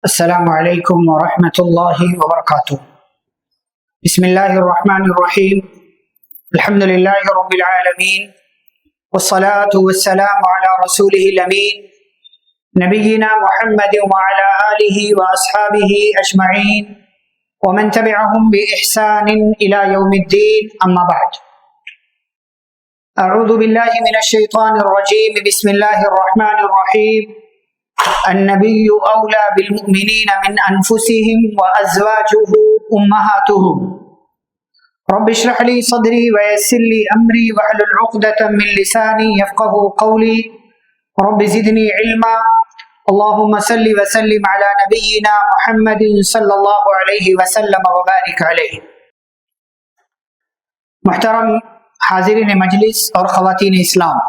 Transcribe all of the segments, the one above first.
السلام علیکم ورحمۃ اللہ وبرکاتہ۔ بسم اللہ الرحمن الرحیم، الحمد للہ رب العالمین، والصلاة والسلام علی رسولہ الامین، نبینا محمد وعلی آلہ واصحابہ اجمعین ومن تبعهم بإحسان الى یوم الدین، اما بعد۔ اعوذ باللہ من الشیطان الرجیم، بسم اللہ الرحمن الرحیم۔ النبی اولی بالمؤمنین من انفسهم وازواجه امہاتهم، رب اشرح لی صدری ویسر لی امری واحلل عقدۃ من لسانی یفقهوا قولی، رب زدنی علما۔ اللہم صل وسلم علی نبینا محمد صلی اللہ علیہ وسلم وبارک علیہ۔ محترم حاضرین مجلس اور خواتین اسلام،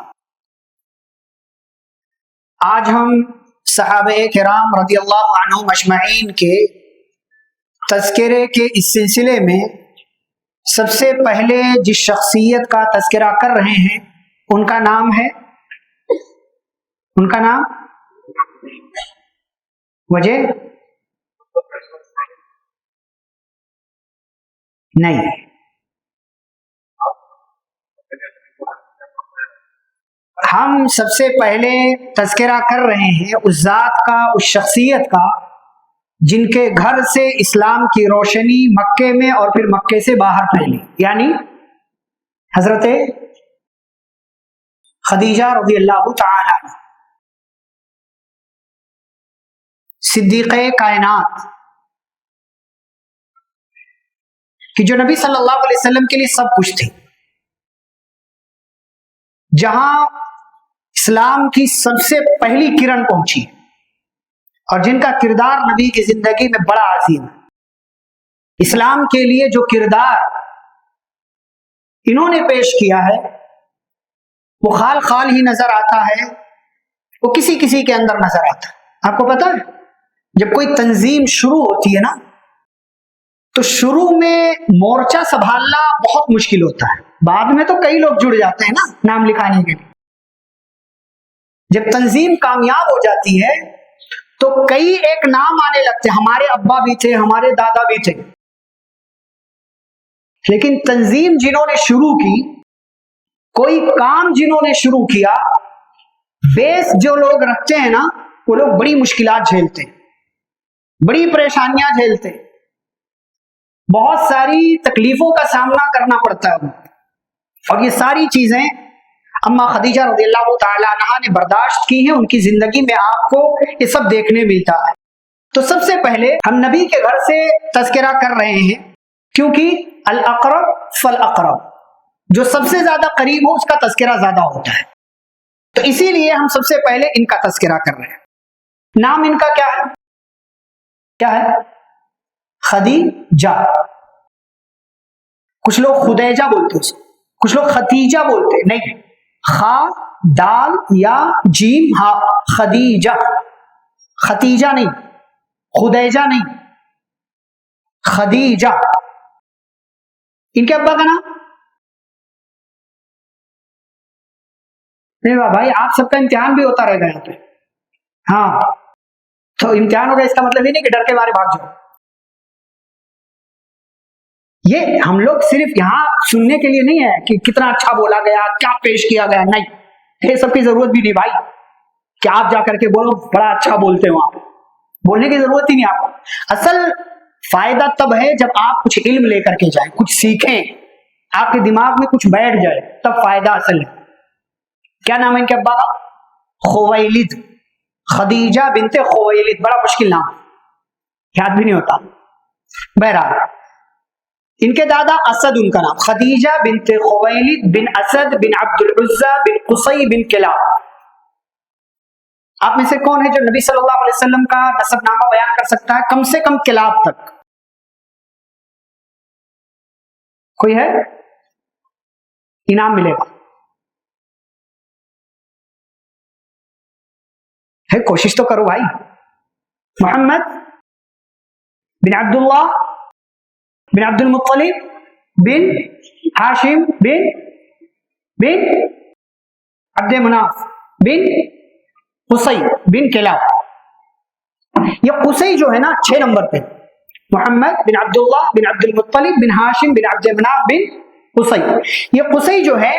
آج ہم صحابہ کرام رضی اللہ عنہم اجمعین کے تذکرے کے اس سلسلے میں سب سے پہلے جس شخصیت کا تذکرہ کر رہے ہیں ان کا نام ہے، ان کا نام وجہ نہیں، ہم سب سے پہلے تذکرہ کر رہے ہیں اس ذات کا، اس شخصیت کا جن کے گھر سے اسلام کی روشنی مکے میں اور پھر مکے سے باہر پھیلی، یعنی حضرت خدیجہ رضی اللہ تعالی عنہ، صدیقہ کائنات، کہ جو نبی صلی اللہ علیہ وسلم کے لیے سب کچھ تھی، جہاں اسلام کی سب سے پہلی کرن پہنچی اور جن کا کردار نبی کی زندگی میں بڑا عظیم ہے۔ اسلام کے لیے جو کردار انہوں نے پیش کیا ہے وہ خال خال ہی نظر آتا ہے، وہ کسی کسی کے اندر نظر آتا ہے۔ آپ کو پتا ہے جب کوئی تنظیم شروع ہوتی ہے نا تو شروع میں مورچہ سنبھالنا بہت مشکل ہوتا ہے، بعد میں تو کئی لوگ جڑ جاتے ہیں نا نام لکھانے کے لیے۔ جب تنظیم کامیاب ہو جاتی ہے تو کئی ایک نام آنے لگتے ہیں، ہمارے ابا بھی تھے، ہمارے دادا بھی تھے، لیکن تنظیم جنہوں نے شروع کی، کوئی کام جنہوں نے شروع کیا، بیس جو لوگ رکھتے ہیں نا وہ لوگ بڑی مشکلات جھیلتے ہیں، بڑی پریشانیاں جھیلتے ہیں، بہت ساری تکلیفوں کا سامنا کرنا پڑتا ہے، اور یہ ساری چیزیں اما خدیجہ رضی اللہ تعالی عنہا نے برداشت کی ہیں۔ ان کی زندگی میں آپ کو یہ سب دیکھنے ملتا ہے۔ تو سب سے پہلے ہم نبی کے گھر سے تذکرہ کر رہے ہیں، کیونکہ الاقرب فالاقرب، جو سب سے زیادہ قریب ہو اس کا تذکرہ زیادہ ہوتا ہے، تو اسی لیے ہم سب سے پہلے ان کا تذکرہ کر رہے ہیں۔ نام ان کا کیا ہے؟ کیا ہے؟ خدیجہ۔ کچھ لوگ خدیجہ بولتے ہیں، کچھ لوگ ختیجہ بولتے ہیں، نہیں، خا دال یا جیم ہا، خدیجہ، ختیجہ نہیں، خدیجہ نہیں، خدیجہ۔ ان کے ابا کا نام؟ نہیں بھائی، آپ سب کا امتحان بھی ہوتا رہے گا یہاں پہ، ہاں، تو امتحان ہوگا اس کا مطلب یہ نہیں کہ ڈر کے مارے بھاگ جاؤ۔ یہ ہم لوگ صرف یہاں سننے کے لیے نہیں ہے کہ کتنا اچھا بولا گیا، کیا پیش کیا گیا، نہیں، یہ سب کی ضرورت بھی نہیں بھائی کہ آپ جا کر کے بولو بڑا اچھا بولتے ہو، آپ بولنے کی ضرورت ہی نہیں آپ کو۔ اصل فائدہ تب ہے جب آپ کچھ علم لے کر کے جائیں، کچھ سیکھیں، آپ کے دماغ میں کچھ بیٹھ جائے، تب فائدہ اصل ہے۔ کیا نام ہے ان کے ابا کا؟ خویلد، خدیجہ بنت خویلد، بڑا مشکل نام، یاد بھی نہیں ہوتا۔ بہرحال ان کے دادا اسد، ان کا نام خدیجہ بنت خویلد بن اسد بن عبد العزى بن قصی بن کلاب۔ آپ میں سے کون ہے جو نبی صلی اللہ علیہ وسلم کا نسب نامہ بیان کر سکتا ہے کم سے کم کلاب تک؟ کوئی ہے؟ انعام ملے گا، ہے، کوشش تو کرو بھائی۔ محمد بن عبداللہ بن عبد المطلب بن ہاشم بن عبد مناف بن قصی بن کلاب۔ یہ قصی جو ہے نا 6 نمبر پہ، محمد بن عبداللہ بن عبد المطلب بن ہاشم بن عبد مناف بن قصی. یہ قصی جو ہے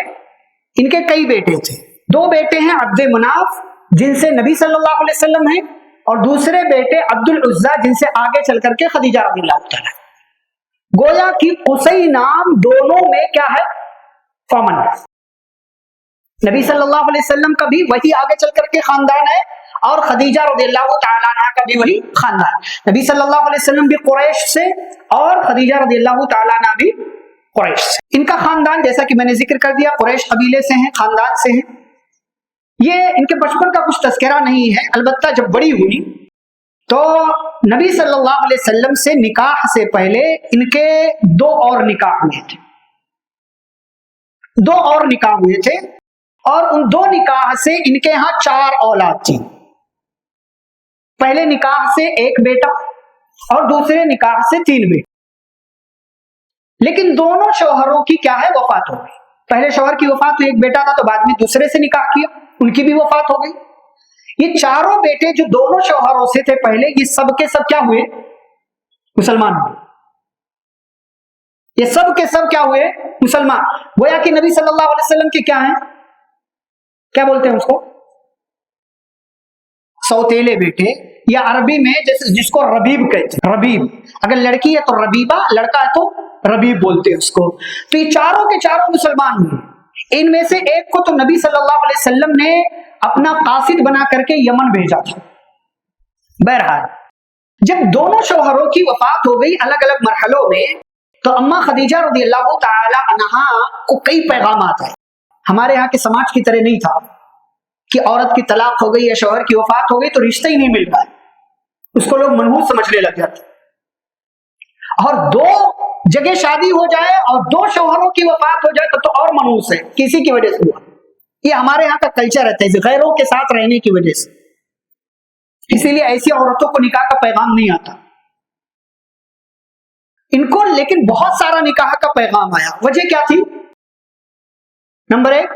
ان کے کئی بیٹے تھے. 2 بیٹے ہیں عبد مناف جن سے نبی صلی اللہ علیہ وسلم ہیں، اور دوسرے بیٹے عبد العزا جن سے آگے چل کر کے خدیجہ رضی اللہ تعالیٰ. گویا کہ قصی نام دونوں میں کیا ہے؟ کامن ہے. نبی صلی اللہ علیہ وسلم کا بھی وہی آگے چل کر کے خاندان ہے، اور خدیجہ رضی اللہ تعالیٰ عنہ کا بھی وہی خاندان. نبی صلی اللہ علیہ وسلم بھی قریش سے اور خدیجہ رضی اللہ تعالیٰ عنہ بھی قریش سے. ان کا خاندان جیسا کہ میں نے ذکر کر دیا قریش قبیلے سے ہیں، خاندان سے ہیں. یہ ان کے بچپن کا کچھ تذکرہ نہیں ہے، البتہ جب بڑی ہوئی تو نبی صلی اللہ علیہ وسلم سے نکاح سے پہلے ان کے 2 اور نکاح ہوئے تھے. 2 اور نکاح ہوئے تھے، اور ان 2 نکاح سے ان کے ہاں 4 اولاد تھی. پہلے نکاح سے 1 بیٹا اور دوسرے نکاح سے 3 بیٹے. لیکن دونوں شوہروں کی کیا ہے؟ وفات ہو گئی. پہلے شوہر کی وفات ہوئی، 1 بیٹا تھا، تو بعد میں دوسرے سے نکاح کیا، ان کی بھی وفات ہو گئی. یہ 4 بیٹے جو دونوں شوہروں سے تھے پہلے، یہ سب کے سب کیا ہوئے؟ مسلمان ہوئے. یہ سب کے سب کیا ہوئے؟ مسلمان. گویا کہ نبی صلی اللہ علیہ وسلم کے کیا ہیں؟ کیا بولتے ہیں اس کو؟ سوتیلے بیٹے، یا عربی میں جیسے جس کو ربیب کہتے ہیں. ربیب، اگر لڑکی ہے تو ربیبہ، لڑکا ہے تو ربیب بولتے ہیں اس کو. تو یہ چاروں کے چاروں مسلمان ہوئے. ان میں سے ایک کو تو نبی صلی اللہ علیہ وسلم نے اپنا قاصد بنا کر کے یمن بھیجا تھا. بہرحال جب دونوں شوہروں کی وفات ہو گئی الگ الگ مرحلوں میں، تو اما خدیجہ رضی اللہ تعالی عنہا کو کئی پیغامات آئے. ہمارے یہاں کے سماج کی طرح نہیں تھا کہ عورت کی طلاق ہو گئی یا شوہر کی وفات ہو گئی تو رشتہ ہی نہیں مل پائے. اس کو لوگ منحوس سمجھنے لگ جاتے. اور 2 جگہ شادی ہو جائے اور 2 شوہروں کی وفات ہو جائے تو اور منحوس ہے، کسی کی وجہ سے ہوا. یہ ہمارے یہاں کا کلچر ہے غیروں کے ساتھ رہنے کی وجہ سے. اسی لیے ایسی عورتوں کو نکاح کا پیغام نہیں آتا. ان کو لیکن بہت سارا نکاح کا پیغام آیا. وجہ کیا تھی؟ نمبر 1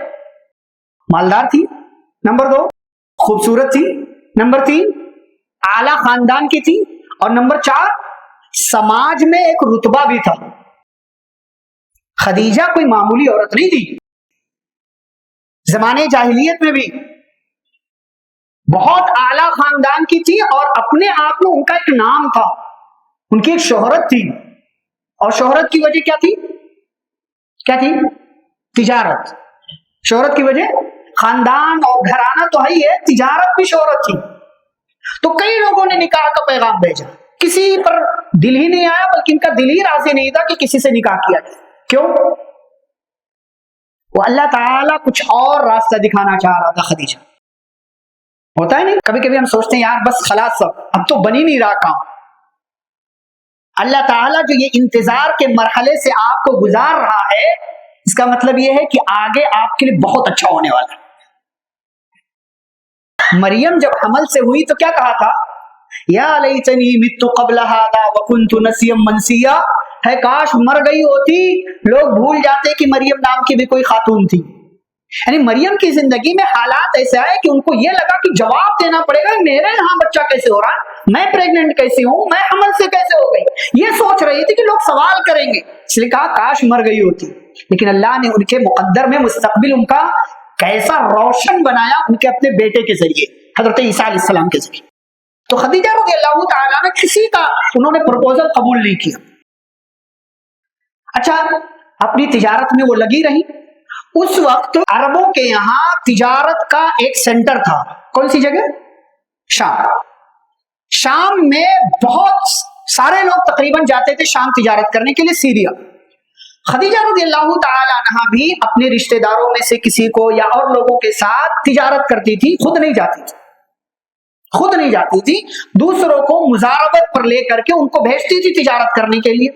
مالدار تھی، نمبر 2 خوبصورت تھی، نمبر 3 اعلیٰ خاندان کی تھی، اور نمبر 4 سماج میں ایک رتبہ بھی تھا. خدیجہ کوئی معمولی عورت نہیں تھی. زمانے جاہلیت میں بھی بہت اعلیٰ خاندان کی تھی، اور اپنے آپ میں ان کا ایک نام تھا، ان کی ایک شہرت تھی. اور شہرت کی وجہ کیا تھی؟ کیا تھی؟ تجارت. شہرت کی وجہ خاندان اور گھرانہ تو ہے ہی ہے، تجارت بھی شہرت تھی. تو کئی لوگوں نے نکاح کا پیغام بھیجا. کسی پر دل ہی نہیں آیا، بلکہ ان کا دل ہی راضی نہیں تھا کہ کسی سے نکاح کیا جائے. کیوں؟ وہ اللہ تعالیٰ کچھ اور راستہ دکھانا چاہ رہا تھا خدیجہ. ہوتا ہے نہیں، کبھی کبھی ہم سوچتے ہیں یار بس خلاص سب اب تو بن ہی نہیں رہا کام. اللہ تعالیٰ جو یہ انتظار کے مرحلے سے آپ کو گزار رہا ہے، اس کا مطلب یہ ہے کہ آگے آپ کے لیے بہت اچھا ہونے والا ہے. مریم جب حمل سے ہوئی تو کیا کہا تھا؟ یا لیتنی مت قبل ھذا وکنت نسیا منسیا. ہے کاش مر گئی ہوتی. لوگ بھول جاتے کہ مریم نام کی بھی کوئی خاتون تھی. یعنی مریم کی زندگی میں حالات ایسے آئے کہ ان کو یہ لگا کہ جواب دینا پڑے گا میرے یہاں بچہ کیسے ہو رہا ہے، میں پریگننٹ کیسے ہوں، میں حمل سے کیسے ہو گئی. یہ سوچ رہی تھی کہ لوگ سوال کریں گے، اس لیے کہا کاش مر گئی ہوتی. لیکن اللہ نے ان کے مقدر میں مستقبل ان کا کیسا روشن بنایا، ان کے اپنے بیٹے کے ذریعے، حضرت عیسیٰ علیہ السلام کے ذریعے. تو خدیجہ رضی اللہ تعالیٰ نے کسی کا انہوں نے پروپوزل قبول نہیں کیا. اچھا، اپنی تجارت میں وہ لگی رہی. اس وقت عربوں کے یہاں تجارت کا ایک سینٹر تھا. کون سی جگہ؟ شام. شام میں بہت سارے لوگ تقریباً جاتے تھے شام تجارت کرنے کے لیے، سیریا. خدیجہ رضی اللہ تعالی عنہا بھی اپنے رشتہ داروں میں سے کسی کو یا اور لوگوں کے ساتھ تجارت کرتی تھی. خود نہیں جاتی تھی، دوسروں کو مزاربت پر لے کر کے ان کو بھیجتی تھی تجارت کرنے کے لیے.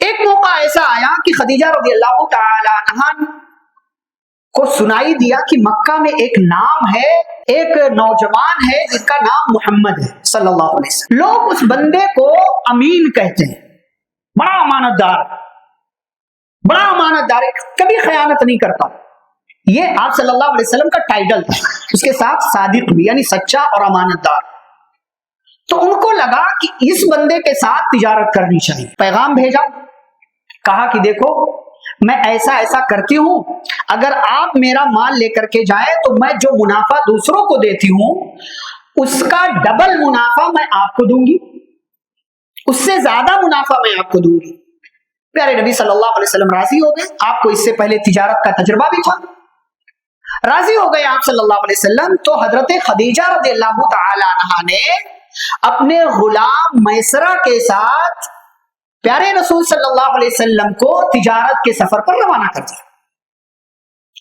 ایک موقع ایسا آیا کہ خدیجہ رضی اللہ تعالی عنہا کو سنائی دیا کہ مکہ میں ایک نام ہے، ایک نوجوان ہے جس کا نام محمد ہے صلی اللہ علیہ وسلم. لوگ اس بندے کو امین کہتے ہیں، بڑا امانت دار ہے، کبھی خیانت نہیں کرتا. یہ آپ صلی اللہ علیہ وسلم کا ٹائٹل تھا. اس کے ساتھ صادق بھی یعنی سچا اور امانت دار. تو ان کو لگا کہ اس بندے کے ساتھ تجارت کرنی چاہیے. پیغام بھیجا, کہا کہ دیکھو میں ایسا ایسا کرتی ہوں, اگر آپ میرا مال لے کر کے جائیں تو میں جو منافع دوسروں کو دیتی ہوں اس کا ڈبل منافع میں آپ کو دوں گی, اس سے زیادہ منافع میں آپ کو دوں گی. پیارے نبی صلی اللہ علیہ وسلم راضی ہو گئے. آپ کو اس سے پہلے تجارت کا تجربہ بھی تھا. راضی ہو گئے آپ صلی اللہ علیہ وسلم. تو حضرت خدیجہ رضی اللہ تعالی عنہا نے اپنے غلام میسرہ کے ساتھ پیارے رسول صلی اللہ علیہ وسلم کو تجارت کے سفر پر روانہ کر دیا.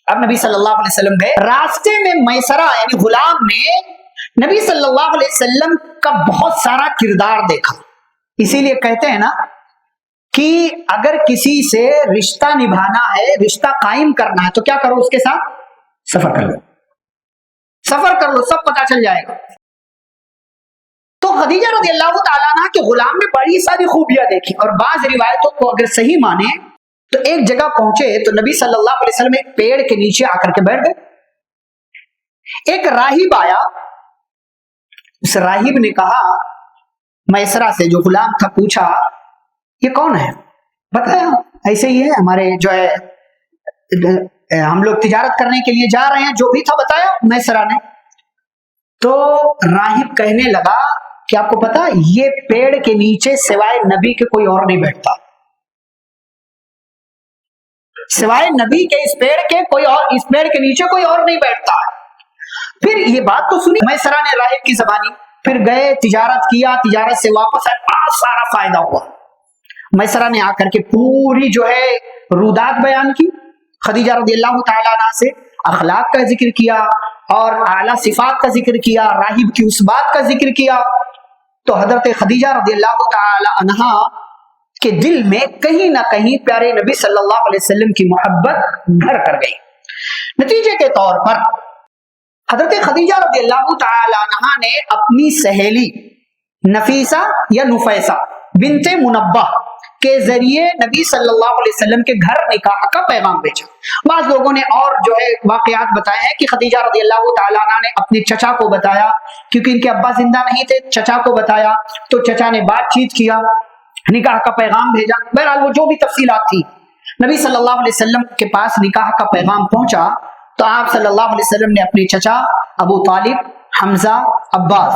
اب نبی صلی اللہ علیہ وسلم گئے. راستے میں میسرہ یعنی غلام نے نبی صلی اللہ علیہ وسلم کا بہت سارا کردار دیکھا. اسی لیے کہتے ہیں نا کہ اگر کسی سے رشتہ نبھانا ہے, رشتہ قائم کرنا ہے, تو کیا کرو, اس کے ساتھ سفر کر لو, سفر کر لو, سب پتہ چل جائے گا. تو خدیجہ رضی اللہ تعالیٰ عنہ کے غلام نے بڑی ساری خوبیاں دیکھی, اور بعض روایتوں کو اگر صحیح مانے تو ایک جگہ پہنچے تو نبی صلی اللہ علیہ وسلم ایک پیڑ کے نیچے آ کر کے بیٹھ گئے. ایک راہب آیا, اس راہب نے کہا میسرہ سے, جو غلام تھا, پوچھا یہ کون ہے؟ بتایا ایسے ہی ہے, ہمارے جو ہے ہم لوگ تجارت کرنے کے لیے جا رہے ہیں, جو بھی تھا بتایا میسرہ نے. تو راہب کہنے لگا کہ آپ کو پتا یہ پیڑ کے نیچے سوائے نبی کے کوئی اور نہیں بیٹھتا, سوائے نبی کے اس پیڑ کے کوئی اور, اس پیڑ کے نیچے کوئی اور نہیں بیٹھتا. پھر یہ بات تو سنی میسرہ نے راہب کی زبانی. پھر گئے, تجارت کیا, تجارت سے واپس آئے, بہت سارا فائدہ ہوا. میسرہ نے آ کر کے پوری جو ہے رودات بیان کی, خدیجہ رضی اللہ تعالیٰ عنہ سے اخلاق کا ذکر کیا اور اعلیٰ صفات کا ذکر کیا, راہب کی اس بات کا ذکر کیا. تو حضرت خدیجہ رضی اللہ تعالی عنہا کے دل میں کہیں نہ کہیں پیارے نبی صلی اللہ علیہ وسلم کی محبت گھر کر گئی. نتیجے کے طور پر حضرت خدیجہ رضی اللہ تعالی عنہا نے اپنی سہیلی نفیسہ یا نفیسہ بنت منبہ کے ذریعے نبی صلی اللہ علیہ وسلم کے گھر نکاح کا پیغام بھیجا. بعض لوگوں نے اور جو ہے واقعات بتائے ہیں کہ خدیجہ رضی اللہ تعالیٰ عنہ نے اپنے چچا کو بتایا, کیونکہ ان کے ابا زندہ نہیں تھے, چچا کو بتایا تو چچا نے بات چیت کیا, نکاح کا پیغام بھیجا. بہرحال وہ جو بھی تفصیلات تھی, نبی صلی اللہ علیہ وسلم کے پاس نکاح کا پیغام پہنچا تو آپ صلی اللہ علیہ وسلم نے اپنے چچا ابو طالب, حمزہ, عباس,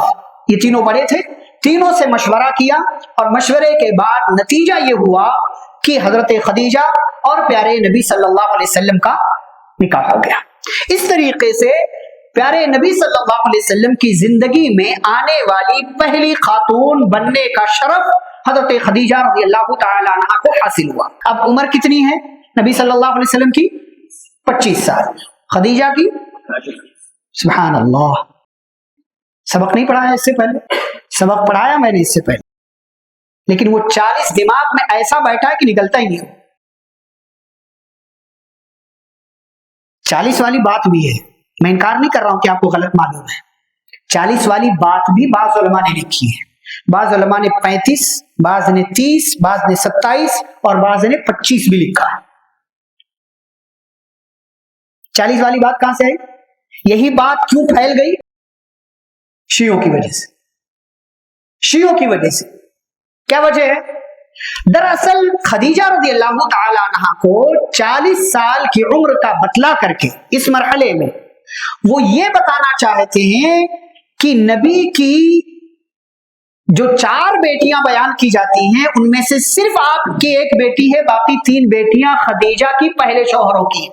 یہ تینوں بڑے تھے, تینوں سے مشورہ کیا, اور مشورے کے بعد نتیجہ یہ ہوا کہ حضرت خدیجہ اور پیارے نبی صلی اللہ علیہ وسلم کا نکاح ہو گیا. اس طریقے سے پیارے نبی صلی اللہ علیہ وسلم کی زندگی میں آنے والی پہلی خاتون بننے کا شرف حضرت خدیجہ رضی اللہ تعالی عنہا کو حاصل ہوا. اب عمر کتنی ہے نبی صلی اللہ علیہ وسلم کی؟ 25 سال. خدیجہ کی؟ سبحان اللہ. سبق نہیں پڑھایا اس سے پہلے؟ سبق پڑھایا میں نے اس سے پہلے, لیکن وہ 40 دماغ میں ایسا بیٹھا ہے کہ نکلتا ہی نہیں. 40 والی بات بھی ہے, میں انکار نہیں کر رہا ہوں کہ آپ کو غلط معلوم ہے. 40 والی بات بھی بعض علماء نے لکھی ہے. بعض علماء نے 35, بعض نے 30, بعض نے 27 اور بعض نے 25 بھی لکھا ہے. 40 والی بات کہاں سے آئی؟ یہی بات کیوں پھیل گئی؟ شیعوں کی وجہ سے. شیعوں کی وجہ سے. کیا وجہ ہے؟ دراصل خدیجہ رضی اللہ تعالی عنہا کو 40 سال کی عمر کا بتلا کر کے اس مرحلے میں وہ یہ بتانا چاہتے ہیں کہ نبی کی جو 4 بیٹیاں بیان کی جاتی ہیں ان میں سے صرف آپ کی ایک بیٹی ہے, باقی 3 بیٹیاں خدیجہ کی پہلے شوہروں کی,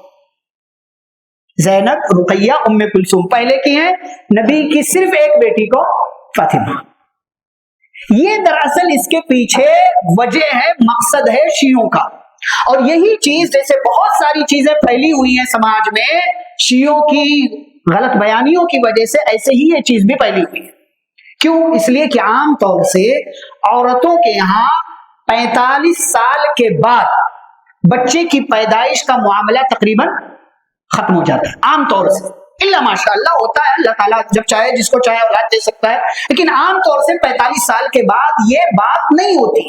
زینب, رقیہ, ام کلثوم پہلے کی ہیں, نبی کی صرف ایک بیٹی کو فاطمہ. یہ دراصل اس کے پیچھے وجہ ہے, مقصد ہے شیعوں کا. اور یہی چیز جیسے بہت ساری چیزیں پھیلی ہوئی ہیں سماج میں شیعوں کی غلط بیانیوں کی وجہ سے, ایسے ہی یہ چیز بھی پھیلی ہوئی ہے. کیوں؟ اس لیے کہ عام طور سے عورتوں کے یہاں 45 سال کے بعد بچے کی پیدائش کا معاملہ تقریباً ختم ہو جاتا ہے عام طور سے. اللہ ماشاء اللہ ہوتا ہے, اللہ تعالیٰ جب چاہے جس کو چاہے اولاد دے سکتا ہے, لیکن عام طور سے 45 سال کے بعد یہ بات نہیں ہوتی,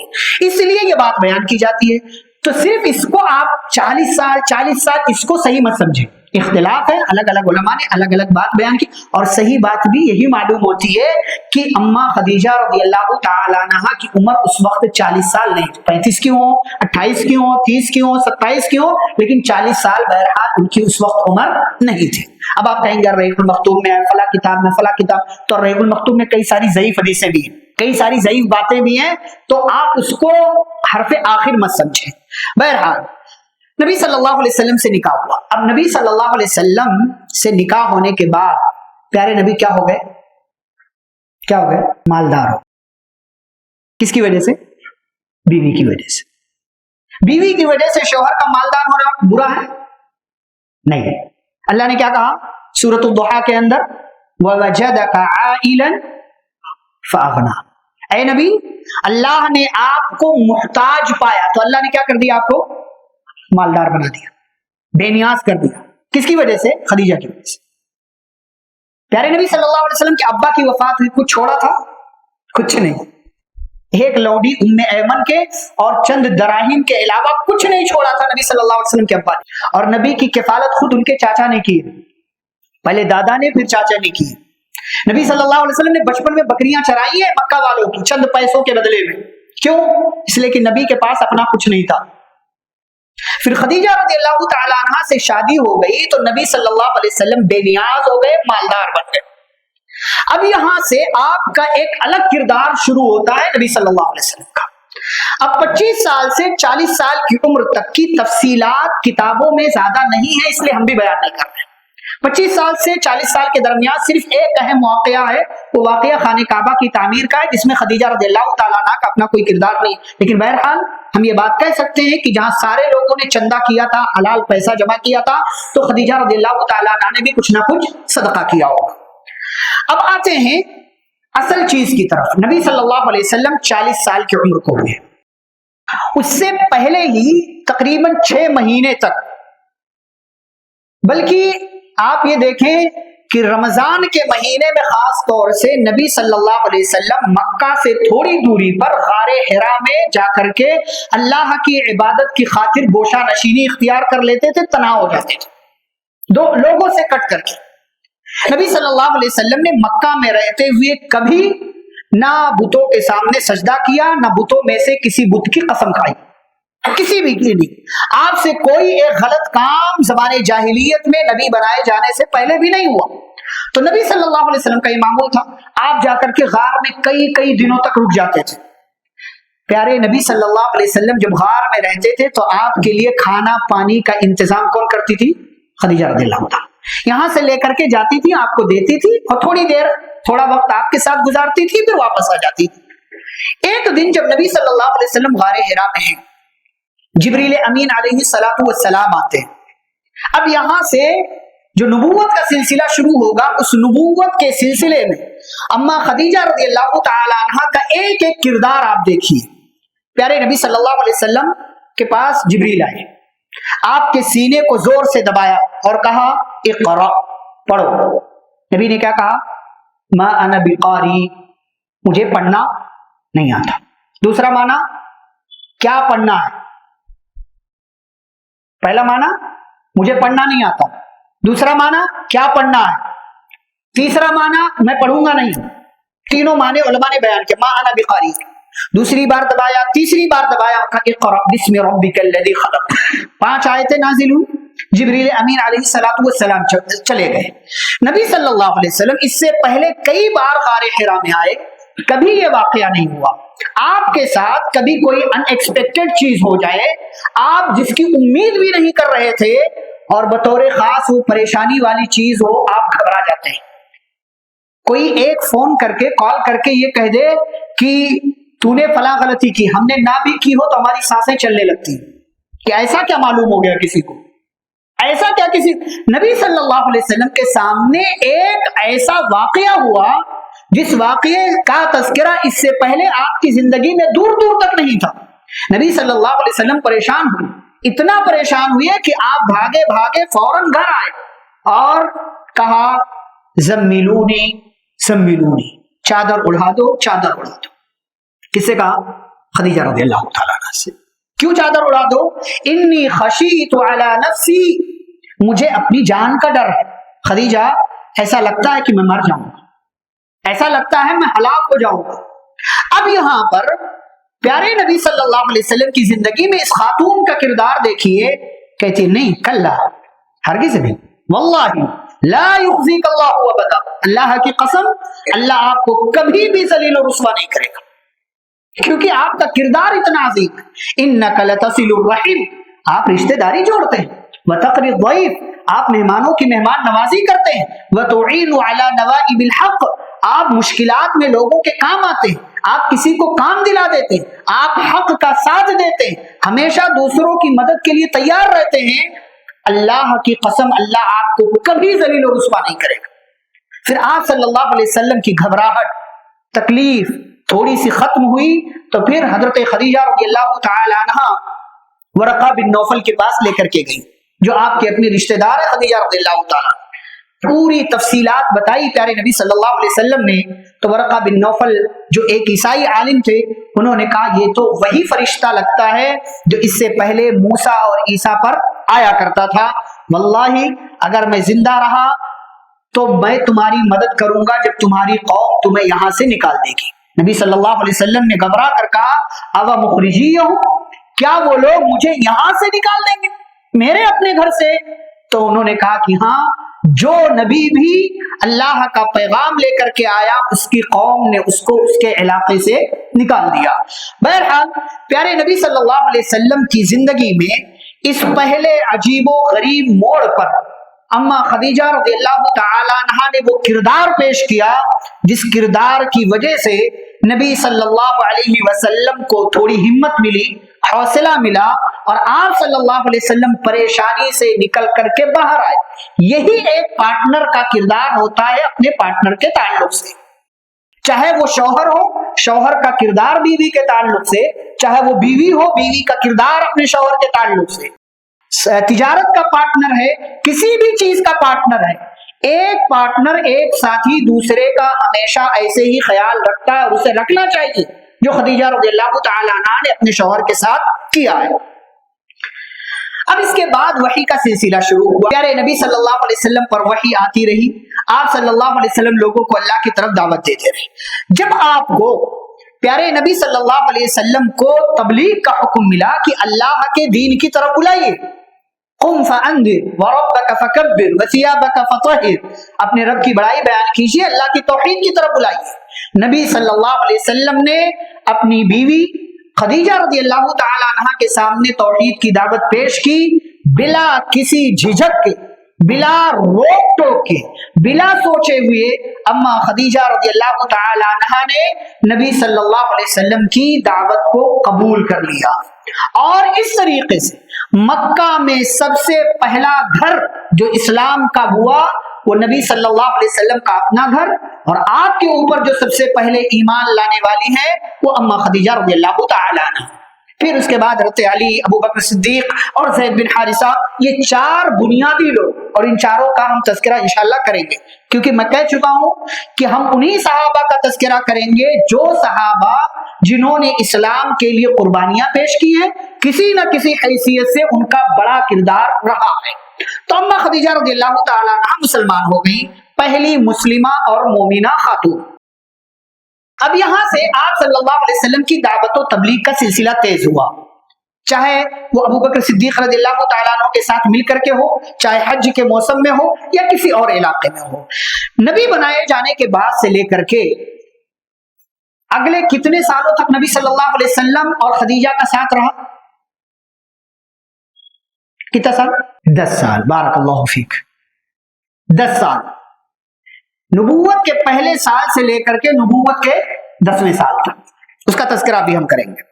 اس لیے یہ بات بیان کی جاتی ہے. تو صرف اس کو آپ 40 سال اس کو صحیح مت سمجھیں, اختلاف ہے, الگ الگ علماء نے الگ الگ بات بیان کی, اور صحیح بات بھی یہی معلوم ہوتی ہے کہ اما خدیجہ رضی اللہ تعالی عنہا کی عمر اس وقت 40 سال نہیں تھی. 35 کی ہو, 28 کی ہو, 30 کی ہو, 27 کی ہو, لیکن 40 سال بہرحال ان کی اس وقت عمر نہیں تھی. اب آپ کہیں گے ریح المختوم میں, فلاں کتاب میں, فلاں کتاب, تو ریح المختوم میں کئی ساری ضعیف حدیثیں بھی ہیں, کئی ساری ضعیف باتیں بھی ہیں, تو آپ اس کو حرف آخر مت سمجھیں. بہرحال نبی صلی اللہ علیہ وسلم سے نکاح ہوا. اب نبی صلی اللہ علیہ وسلم سے نکاح ہونے کے بعد پیارے نبی کیا ہو گئے؟ کیا ہو گئے؟ مالدار ہو. کس کی وجہ سے؟ بیوی کی وجہ سے. بیوی کی وجہ سے شوہر کا مالدار ہونا برا ہے؟ نہیں. اللہ نے کیا کہا سورۃ الضحیٰ کے اندر, وَوَجَدَكَ عَائِلًا فَأَغْنَىٰ. اے نبی, اللہ نے آپ کو محتاج پایا تو اللہ نے کیا کر دیا؟ آپ کو مالدار بنا دیا, بے نیاز کر دیا. کس کی وجہ سے؟ خدیجہ کی وجہ سے. پیارے نبی صلی اللہ علیہ وسلم کے ابا کی وفات ہوئی, کچھ چھوڑا تھا؟ کچھ نہیں. ایک لوڈی ام ایمن کے اور چند دراہیم کے علاوہ کچھ نہیں چھوڑا تھا نبی صلی اللہ علیہ وسلم کے ابا نے. اور نبی کی کفالت خود ان کے چاچا نے کی, پہلے دادا نے, پھر چاچا نے کی. نبی صلی اللہ علیہ وسلم نے بچپن میں بکریاں چرائی ہیں مکہ والوں کی چند پیسوں کے بدلے میں. کیوں؟ اس لیے کہ نبی کے پاس اپنا کچھ نہیں تھا. پھر خدیجہ رضی اللہ تعالی عنہا سے شادی ہو گئی تو نبی صلی اللہ علیہ وسلم بے نیاز ہو گئے, مالدار بن گئے. اب یہاں سے آپ کا ایک الگ کردار شروع ہوتا ہے نبی صلی اللہ علیہ وسلم کا. اب 25 سال سے 40 سال کی عمر تک کی تفصیلات کتابوں میں زیادہ نہیں ہے, اس لیے ہم بھی بیان نہیں کر رہے. 25 سال سے 40 سال کے درمیان صرف ایک اہم واقعہ ہے, وہ واقعہ خانہ کعبہ کی تعمیر کا ہے, جس میں خدیجہ رضی اللہ تعالیٰ عنہ کا اپنا کوئی کردار نہیں. لیکن بہرحال ہم یہ بات کہہ سکتے ہیں کہ جہاں سارے لوگوں نے چندہ کیا تھا, حلال پیسہ جمع کیا تھا, تو خدیجہ رضی اللہ تعالیٰ عنہ نے بھی کچھ نہ کچھ صدقہ کیا ہوگا. اب آتے ہیں اصل چیز کی طرف. نبی صلی اللہ علیہ وسلم 40 سال کی عمر کو ہوئے. اس سے پہلے ہی تقریباً 6 مہینے تک, بلکہ آپ یہ دیکھیں کہ رمضان کے مہینے میں خاص طور سے نبی صلی اللہ علیہ وسلم مکہ سے تھوڑی دوری پر غار حرا میں جا کر کے اللہ کی عبادت کی خاطر گوشہ نشینی اختیار کر لیتے تھے, تنہا ہو جاتے تھے دو لوگوں سے کٹ کر کے. نبی صلی اللہ علیہ وسلم نے مکہ میں رہتے ہوئے کبھی نہ بتوں کے سامنے سجدہ کیا, نہ بتوں میں سے کسی بت کی قسم کھائی, کسی بھی کے لیے. آپ سے کوئی ایک غلط کام زمانے جاہلیت میں نبی بنائے جانے سے پہلے بھی نہیں ہوا. تو نبی صلی اللہ علیہ وسلم کا یہ معمول تھا, آپ جا کر کے غار میں کئی دنوں تک رک جاتے تھے. پیارے نبی صلی اللہ علیہ وسلم جب غار میں رہتے تھے تو آپ کے لیے کھانا پانی کا انتظام کون کرتی تھی؟ خدیجہ رضی اللہ عنہا. یہاں سے لے کر کے جاتی تھی, آپ کو دیتی تھی, اور تھوڑا وقت آپ کے ساتھ گزارتی تھی, پھر واپس آ جاتی تھی. ایک دن جب نبی صلی اللہ علیہ وسلم غار حرا میں ہیں, جبریل امین علیہ السلام آتے ہیں. اب یہاں سے جو نبوت کا سلسلہ شروع ہوگا, اس نبوت کے سلسلے میں اما خدیجہ رضی اللہ تعالی عنہا کا ایک ایک کردار آپ دیکھیے. پیارے نبی صلی اللہ علیہ وسلم کے پاس جبریل آئے, آپ کے سینے کو زور سے دبایا اور کہا اقرا, پڑھو. نبی نے کیا کہا؟ ما انا بقاری, مجھے پڑھنا نہیں آتا. دوسرا معنی کیا پڑھنا ہے؟ پہلا معنی مجھے پڑھنا نہیں آتا, دوسرا معنی کیا پڑھنا ہے, تیسرا معنی میں پڑھوں گا نہیں. تینوں معنی علماء نے بیان کیا. ما انا بقاری, دوسری بار دبایا, تیسری بار دبایا, اقرا بسم ربک الذی خلق. 5 آیتیں نازل ہوئی. جبریل امین علیہ السلام چلے گئے. نبی صلی اللہ علیہ وسلم اس سے پہلے کئی بار غار حرا میں آئے, کبھی یہ واقعہ نہیں ہوا. آپ کے ساتھ کبھی کوئی ان ایکسپیکٹڈ چیز ہو جائے, آپ جس کی امید بھی نہیں کر رہے تھے, اور بطور خاص وہ پریشانی والی چیز ہو, آپ گھبرا جاتے ہیں. کوئی ایک فون کر کے کال کر کے یہ کہہ دے کہ تو نے فلاں غلطی کی, ہم نے نہ بھی کی ہو تو ہماری سانسیں چلنے لگتی ہیں, کہ ایسا کیا معلوم ہو گیا کسی کو, ایسا کیا کسی. نبی صلی اللہ علیہ وسلم کے سامنے ایک ایسا واقعہ ہوا جس واقعے کا تذکرہ اس سے پہلے آپ کی زندگی میں دور دور تک نہیں تھا. نبی صلی اللہ علیہ وسلم پریشان ہوئے, اتنا پریشان ہوئے کہ آپ بھاگے بھاگے فوراً گھر آئے اور کہا زملونی زملونی, چادر اڑا دو, چادر اڑا دو. کس سے کہا؟ خدیجہ رضی اللہ تعالیٰ عنہ سے. کیوں چادر اڑا دو؟ انی خشیت علی نفسی, مجھے اپنی جان کا ڈر ہے، خدیجہ ایسا لگتا ہے کہ میں مر جاؤں گا، ایسا لگتا ہے میں ہلاک ہو جاؤں گا۔ اب یہاں پر پیارے نبی صلی اللہ علیہ وسلم کی زندگی میں اس خاتون کا کردار دیکھیے، کہتی نہیں کلا، ہرگز نہیں، واللہ لا یخزیک اللہ ابدا، اللہ کی قسم اللہ آپ کو کبھی بھی ذلیل و رسوا نہیں کرے گا، کیونکہ آپ کا کردار اتنا عظیم ہے۔ انک لتصل الرحم، آپ رشتہ داری جوڑتے ہیں، وتقری الضیف، آپ مہمانوں کی مہمان نوازی کرتے ہیں، وتعین علی نوائب الحق، آپ مشکلات میں لوگوں کے کام آتے ہیں، آپ کسی کو کام دلا دیتے ہیں، آپ حق کا ساتھ دیتے ہیں، ہمیشہ دوسروں کی مدد کے لیے تیار رہتے ہیں، اللہ کی قسم اللہ آپ کو کبھی ذلیل و رسوا نہیں کرے گا۔ پھر آپ صلی اللہ علیہ وسلم کی گھبراہٹ، تکلیف تھوڑی سی ختم ہوئی تو پھر حضرت خدیجہ رضی اللہ تعالی عنہا ورقہ بن نوفل کے پاس لے کر کے گئی، جو آپ کے اپنے رشتہ دار ہے خدیجہ رضی اللہ تعالی، پوری تفصیلات بتائی پیارے نبی صلی اللہ علیہ وسلم نے۔ تو ورقہ بن نوفل جو ایک عیسائی عالم تھے، انہوں نے کہا یہ تو وہی فرشتہ لگتا ہے جو اس سے پہلے موسیٰ اور عیسیٰ پر آیا کرتا تھا، واللہ اگر میں زندہ رہا تو میں تمہاری مدد کروں گا جب تمہاری قوم تمہیں یہاں سے نکال دے گی۔ نبی صلی اللہ علیہ وسلم نے گھبرا کر کہا اوا مخرجیہم، کیا وہ لوگ مجھے یہاں سے نکال دیں گے میرے اپنے گھر سے؟ تو انہوں نے کہا کہ ہاں، جو نبی بھی اللہ کا پیغام لے کر کے آیا اس کی قوم نے اس کو اس کے علاقے سے نکال دیا۔ بہرحال پیارے نبی صلی اللہ علیہ وسلم کی زندگی میں اس پہلے عجیب و غریب موڑ پر اما خدیجہ رضی اللہ تعالی عنہا نے وہ کردار پیش کیا جس کردار کی وجہ سے نبی صلی اللہ علیہ وسلم کو تھوڑی ہمت ملی، حوصلہ ملا، اور آپ صلی اللہ علیہ وسلم پریشانی سے نکل کر کے باہر آئے۔ یہی ایک پارٹنر کا کردار ہوتا ہے اپنے پارٹنر کے تعلق سے، چاہے وہ شوہر ہو، شوہر کا کردار بیوی کے تعلق سے، چاہے وہ بیوی ہو، بیوی کا کردار اپنے شوہر کے تعلق سے، تجارت کا پارٹنر ہے، کسی بھی چیز کا پارٹنر ہے، ایک پارٹنر ایک ساتھی دوسرے کا ہمیشہ ایسے ہی خیال رکھتا ہے اور اسے رکھنا چاہیے، جو خدیجہ رضی اللہ تعالی عنہا نے اپنے شوہر کے ساتھ کیا ہے۔ اب اس کے بعد وحی کا سلسلہ شروع ہوا، پیارے نبی صلی اللہ علیہ وسلم پر وحی آتی رہی، آپ صلی اللہ علیہ وسلم لوگوں کو اللہ کی طرف دعوت دیتے رہے۔ جب آپ کو پیارے نبی صلی اللہ علیہ وسلم کو تبلیغ کا حکم ملا کہ اللہ کے دین کی طرف بلائیے، قم فانذر وربک فکبر وثیابک فطہر، اپنے رب کی بڑائی بیان کیجیے، اللہ کی توحید کی طرف بلائیے۔ نبی صلی اللہ علیہ وسلم نے اپنی بیوی خدیجہ رضی اللہ تعالی عنہا کے سامنے توحید کی دعوت پیش کی، بلا کسی جھجک کے، بلا روک ٹوک کے، بلا سوچے ہوئے اما خدیجہ رضی اللہ تعالی عنہا نے نبی صلی اللہ علیہ وسلم کی دعوت کو قبول کر لیا، اور اس طریقے سے مکہ میں سب سے پہلا گھر جو اسلام کا ہوا وہ نبی صلی اللہ علیہ وسلم کا اپنا گھر، اور آپ کے اوپر جو سب سے پہلے ایمان لانے والی ہے وہ اما خدیجہ رضی اللہ تعالی عنہ۔ پھر اس کے بعد حضرت علی، ابو بکر صدیق اور زید بن حارثہ، یہ چار بنیادی لوگ، اور ان چاروں کا ہم تذکرہ انشاءاللہ کریں گے، کیونکہ میں کہہ چکا ہوں کہ ہم انہی صحابہ کا تذکرہ کریں گے جو صحابہ جنہوں نے اسلام کے لیے قربانیاں پیش کی ہیں، کسی نہ کسی حیثیت سے ان کا بڑا کردار رہا ہے۔ تو اما خدیجہ رضی اللہ تعالیٰ عنہ مسلمان ہو گئی، پہلی مسلمہ اور مومنہ خاتون۔ اب یہاں سے آپ صلی اللہ علیہ وسلم کی دعوت و تبلیغ کا سلسلہ تیز ہوا، چاہے وہ ابو بکر صدیق رضی اللہ تعالیٰ عنہ کے ساتھ مل کر کے ہو، چاہے حج کے موسم میں ہو یا کسی اور علاقے میں ہو۔ نبی بنائے جانے کے بعد سے لے کر کے اگلے کتنے سالوں تک نبی صلی اللہ علیہ وسلم اور خدیجہ کا ساتھ رہا؟ کتنا سال؟ 10 سال۔ بارک اللہ فیک، 10 سال، نبوت کے پہلے سال سے لے کر کے نبوت کے 10ویں سال تک، اس کا تذکرہ بھی ہم کریں گے۔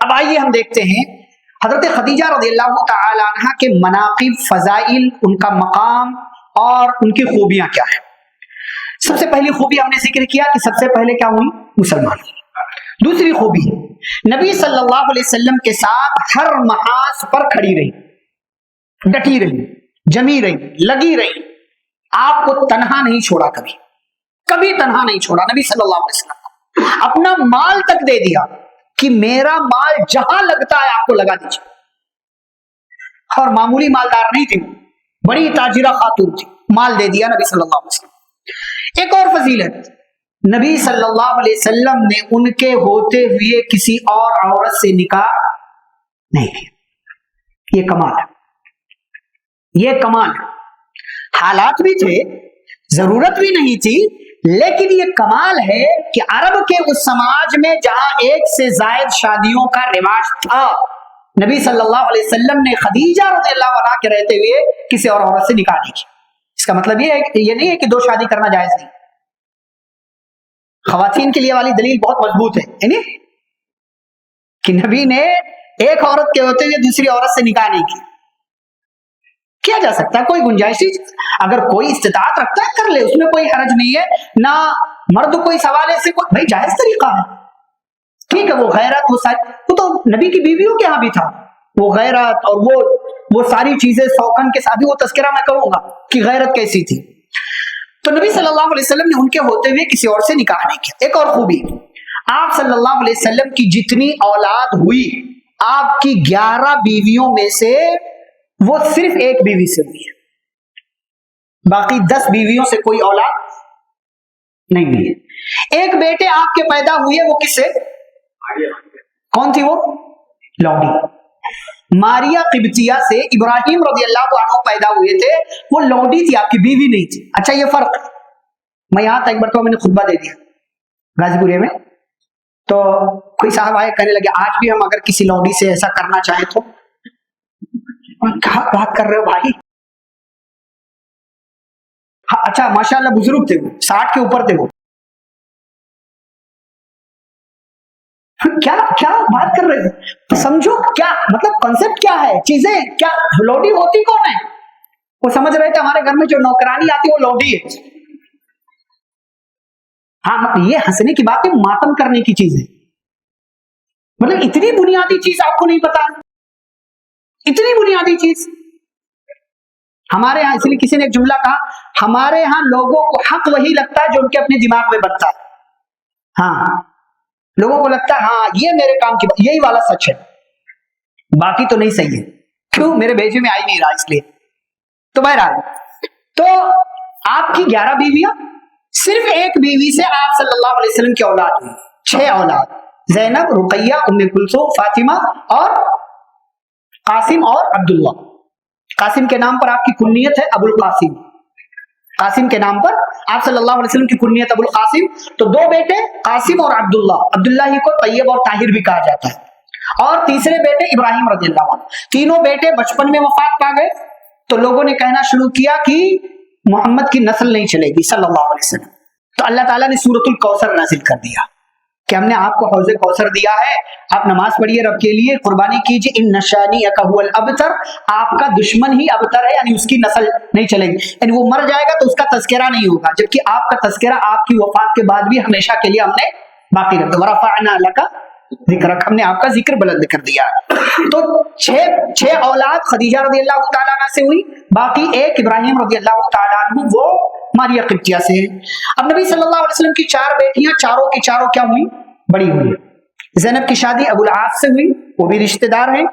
اب آئیے ہم دیکھتے ہیں حضرت خدیجہ رضی اللہ تعالی عنہ کے مناقب، فضائل، ان کا مقام اور ان کی خوبیاں کیا ہیں۔ سب سے پہلی خوبی ہم نے ذکر کیا کہ سب سے پہلے کیا ہوئی؟ مسلمان۔ دوسری خوبی، نبی صلی اللہ علیہ وسلم کے ساتھ ہر محاذ پر کھڑی رہی، ڈٹی رہی، جمی رہی، لگی رہی، آپ کو تنہا نہیں چھوڑا، کبھی تنہا نہیں چھوڑا نبی صلی اللہ علیہ وسلم، اپنا مال تک دے دیا کہ میرا مال جہاں لگتا ہے آپ کو لگا دیجیے، اور معمولی مالدار نہیں تھی، بڑی تاجرہ خاتون تھی، مال دے دیا نبی صلی اللہ علیہ وسلم۔ ایک اور فضیلت، نبی صلی اللہ علیہ وسلم نے ان کے ہوتے ہوئے کسی اور عورت سے نکاح نہیں کیا۔ یہ کمال ہے، یہ کمال ہے۔ حالات بھی تھے، ضرورت بھی نہیں تھی، لیکن یہ کمال ہے کہ عرب کے اس سماج میں جہاں ایک سے زائد شادیوں کا رواج تھا، نبی صلی اللہ علیہ وسلم نے خدیجہ رضی اللہ عنہا کے رہتے ہوئے کسی اور عورت سے نکاح نہیں کیا۔ اس کا مطلب یہ نہیں ہے کہ 2 شادی کرنا جائز نہیں۔ خواتین کے لیے والی دلیل بہت مضبوط ہے، یعنی کہ نبی نے ایک عورت کے ہوتے ہوئے دوسری عورت سے نکاح نہیں کیا جا سکتا ہے، کوئی گنجائش اگر کوئی استطاعت رکھتا ہے کر لے، اس میں کوئی حرج نہیں ہے۔ نہ مرد کو اس حوالے سے کوئی بھائی جائز طریقہ ہے، ٹھیک ہے، وہ غیرت وہ تو نبی کی بیویوں کے ہاں بھی تھا، وہ غیرت اور وہ ساری چیزیں سوکن کے ساتھ، وہ تذکرہ میں کروں گا کہ غیرت کیسی تھی۔ تو نبی صلی اللہ علیہ وسلم نے ان کے ہوتے ہوئے کسی اور سے نکاح نہیں کیا۔ ایک اور خوبی، آپ صلی اللہ علیہ وسلم کی جتنی اولاد ہوئی، آپ کی 11 بیویوں میں سے وہ صرف ایک بیوی سے ہوئی ہے، باقی 10 بیویوں سے کوئی اولاد نہیں ہوئی ہے۔ ایک بیٹے آپ کے پیدا ہوئے، وہ کس سے؟ کون تھی وہ؟ لوڈی، ماریا قبطیہ سے ابراہیم رضی اللہ عنہ پیدا ہوئے تھے، وہ لوڈی تھی، آپ کی بیوی نہیں تھی۔ اچھا یہ فرق، میں یہاں تک مرتبہ میں نے خطبہ دے دیا غازی پورے میں، تو کوئی صاحب آئے کہنے لگے آج بھی ہم اگر کسی لوڈی سے ایسا کرنا چاہیں تو، کیا بات کر رہے ہو بھائی؟ اچھا ماشاءاللہ بزرگ تھے، وہ 60 کے اوپر تھے، وہ کیا بات کر رہے ہیں؟ سمجھو کیا مطلب، کنسپٹ کیا ہے، چیزیں کیا، لوڈی ہوتی کون ہے؟ وہ سمجھ رہے تھے ہمارے گھر میں جو نوکرانی آتی وہ لوڈی ہے۔ ہاں یہ ہنسنے کی بات ہے، ماتم کرنے کی چیز ہے، مطلب اتنی بنیادی چیز آپ کو نہیں پتا، اتنی بنیادی چیز۔ ہمارے ہاں اس لیے کسی نے ایک جملہ کہا، ہمارے ہاں لوگوں کو حق وہی لگتا ہے جو ان کے اپنے دماغ میں بنتا ہے۔ ہاں لوگوں کو لگتا ہے ہاں یہ میرے کام کی یہی والا سچ ہے، باقی تو نہیں صحیح ہے، کیوں میرے بھیجے میں آئی نہیں رہا اس لیے۔ تو بہرحال، تو آپ کی 11 بیویاں، صرف ایک بیوی سے آپ صلی اللہ علیہ وسلم کی اولاد ہوئی، 6 اولاد، زینب، رقیہ، ام کلثوم، فاطمہ اور قاسم اور عبداللہ۔ قاسم کے نام پر آپ کی کنیت ہے ابو القاسم، قاسم کے نام پر آپ صلی اللہ علیہ وسلم کی کنیت ابو القاسم۔ تو 2 بیٹے قاسم اور عبداللہ، عبداللہ ہی کو طیب اور طاہر بھی کہا جاتا ہے، اور تیسرے بیٹے ابراہیم رضی اللہ عنہ۔ تینوں بیٹے بچپن میں وفات پا گئے، تو لوگوں نے کہنا شروع کیا کہ محمد کی نسل نہیں چلے گی صلی اللہ علیہ وسلم۔ تو اللہ تعالیٰ نے سورۃ الکوثر نازل کر دیا کہ ہم نے آپ کو حوض کوثر دیا ہے، آپ نماز پڑھیے رب کے لیے، قربانی کیجیے، ان شانئک ھو الابتر، آپ کا دشمن ہی ابتر ہے، یعنی اس کی نسل نہیں چلے گی، یعنی وہ مر جائے گا تو اس کا تذکرہ نہیں ہوگا، جبکہ آپ کا تذکرہ آپ کی وفات کے بعد بھی ہمیشہ کے لیے ہم نے باقی رکھ دیا، ورفعنا لک ذکرک، ہم نے آپ کا ذکر بلند کر دیا۔ تو 6 اولاد خدیجہ رضی اللہ تعالیٰ عنہ سے ہوئی، باقی ایک ابراہیم رضی اللہ تعالیٰ عنہ وہ ماریا قبطیہ سے۔ اب نبی صلی اللہ علیہ وسلم کی 4 بیٹیاں، چاروں کی چاروں کیا ہوئی؟ بڑی ہوئی۔ زینب کی شادی ابو العاص سے ہوئی، وہ بھی رشتہ دار ہیں۔